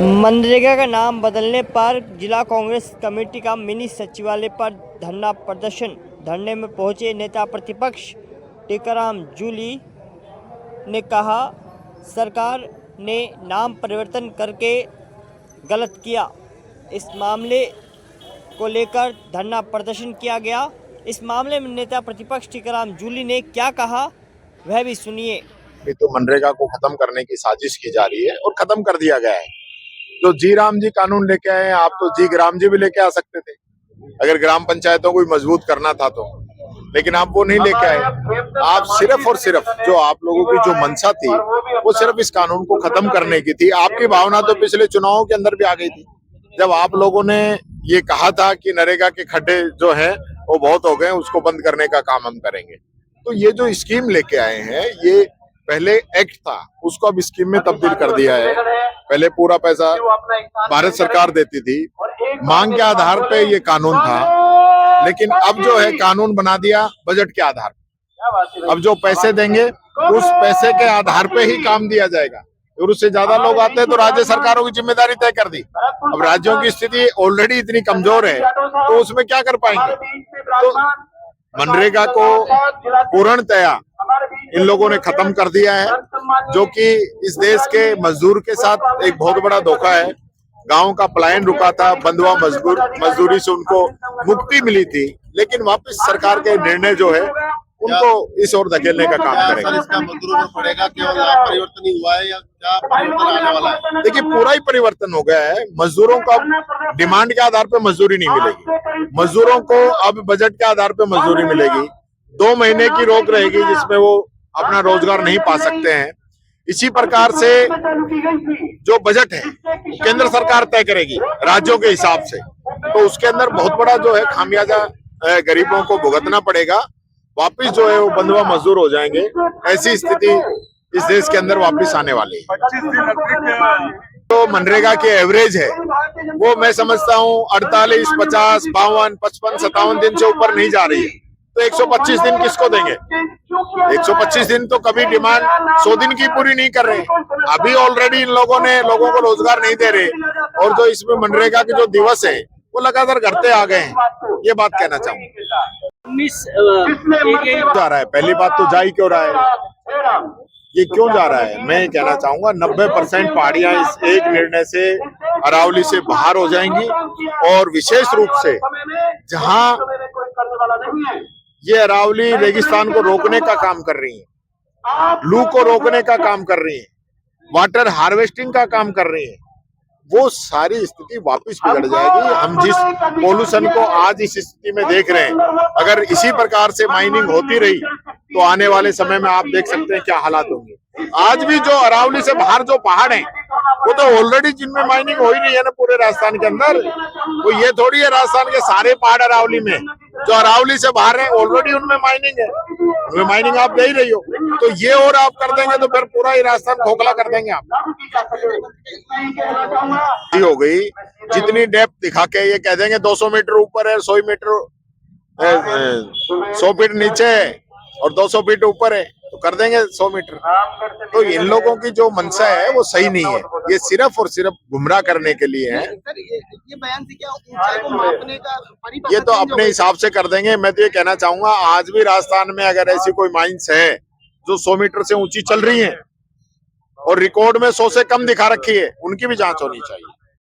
मनरेगा का नाम बदलने पर जिला कांग्रेस कमेटी का मिनी सचिवालय पर धरना प्रदर्शन। धरने में पहुंचे नेता प्रतिपक्ष टीकाराम जूली ने कहा, सरकार ने नाम परिवर्तन करके गलत किया। इस मामले को लेकर धरना प्रदर्शन किया गया। इस मामले में नेता प्रतिपक्ष टीकाराम जूली ने क्या कहा, वह भी सुनिए। तो मनरेगा को खत्म करने की साजिश की जा रही है और खत्म कर दिया गया है। जो जी राम जी कानून लेके आए, आप तो जी ग्राम जी भी लेके आ सकते थे अगर ग्राम पंचायतों को मजबूत करना था तो, लेकिन आप वो नहीं लेके आए। आप सिर्फ और सिर्फ जो आप लोगों की जो मंशा थी वो सिर्फ इस कानून को खत्म करने की थी। आपकी भावना तो पिछले चुनावों के अंदर भी आ गई थी, जब आप लोगों ने ये कहा था कि नरेगा के खड्डे जो है वो बहुत हो गए, उसको बंद करने का काम हम करेंगे। तो ये जो स्कीम लेके आए हैं, ये पहले एक्ट था, उसको अब स्कीम में तब्दील कर दिया है। पहले पूरा पैसा भारत सरकार देती थी, मांग के आधार पे ये कानून था, लेकिन अब जो है कानून बना दिया बजट के आधार पे। अब जो पैसे देंगे उस पैसे के आधार पे ही काम दिया जाएगा, और उससे ज्यादा लोग आते हैं तो राज्य सरकारों की जिम्मेदारी तय कर दी। अब राज्यों की स्थिति ऑलरेडी इतनी कमजोर है तो उसमें क्या कर पाएंगे। तो मनरेगा को पूर्णतया इन लोगों ने खत्म कर दिया है, जो कि इस देश के मजदूर के साथ एक बहुत बड़ा धोखा है। गांव का पलायन रुका था, बंधुआ मजदूरी से उनको मुक्ति मिली थी, लेकिन वापस सरकार के निर्णय जो है उनको इस ओर धकेलने का काम करेंगे। इसका मजदूरों को पड़ेगा, केवल परिवर्तन ही हुआ है या क्या परिवर्तन आने वाला है? देखिए, पूरा ही परिवर्तन हो गया है। मजदूरों को अब डिमांड के आधार पर मजदूरी नहीं मिलेगी, मजदूरों को अब बजट के आधार पर मजदूरी मिलेगी। 2 महीने की रोक रहेगी जिसमें वो अपना रोजगार नहीं पा सकते हैं। इसी प्रकार से जो बजट है केंद्र सरकार तय करेगी राज्यों के हिसाब से, तो उसके अंदर बहुत बड़ा जो है खामियाजा गरीबों को भुगतना पड़ेगा। वापिस जो है वो बंधुआ मजदूर हो जाएंगे। ऐसी स्थिति इस देश के अंदर वापिस आने वाली है। 25 दिन अतिरिक्त तो मनरेगा की एवरेज है वो मैं समझता हूँ 48, 50, 52, 55, 57 दिन से ऊपर नहीं जा रही है। तो 125 दिन किसको देंगे? 125 दिन तो कभी डिमांड 100 दिन की पूरी नहीं कर रहे। अभी ऑलरेडी इन लोगों को रोजगार नहीं दे रहे, और जो इसमें मनरेगा के जो दिवस है वो लगातार घटते आ गए हैं। ये बात कहना चाहूंगा। 19 जा रहा है, पहली बात तो जा ही क्यों रहा है, ये क्यों जा रहा है? मैं कहना चाहूंगा 90% पहाड़ियां इस एक निर्णय से अरावली से बाहर हो जाएंगी, और विशेष रूप से जहां ये अरावली रेगिस्तान को रोकने का काम कर रही है, लू को रोकने का काम कर रही है, वाटर हार्वेस्टिंग का काम कर रही है, वो सारी स्थिति वापस बिगड़ जाएगी। हम जिस पोल्यूशन को आज इस स्थिति में देख रहे हैं, अगर इसी प्रकार से माइनिंग होती रही तो आने वाले समय में आप देख सकते हैं क्या हालात होंगे। आज भी जो अरावली से बाहर जो पहाड़ हैं वो तो ऑलरेडी जिनमें माइनिंग हो ही नहीं है ना पूरे राजस्थान के अंदर। तो ये थोड़ी है राजस्थान के सारे पहाड़ अरावली में, जो अरावली से बाहर है ऑलरेडी उनमें माइनिंग है, उनमें माइनिंग आप दे ही रही हो। तो ये और आप कर देंगे तो फिर पूरा ही राजस्थान खोखला कर देंगे आप। हो गई जितनी डेप्थ दिखा के ये कह देंगे 200 मीटर ऊपर है, 100 मीटर 100 फीट नीचे है और 200 फीट ऊपर है, तो कर देंगे 100 मीटर। तो इन लोगों की जो मंशा है वो सही नहीं है, ये सिर्फ और सिर्फ गुमराह करने के लिए है। ये बयान से क्या ऊंचाई को मापने का ये तो अपने हिसाब से कर देंगे। मैं तो ये कहना चाहूंगा, आज भी राजस्थान में अगर ऐसी कोई माइंस है जो 100 मीटर से ऊंची चल रही है और रिकॉर्ड में 100 से कम दिखा रखी है, उनकी भी जांच होनी चाहिए।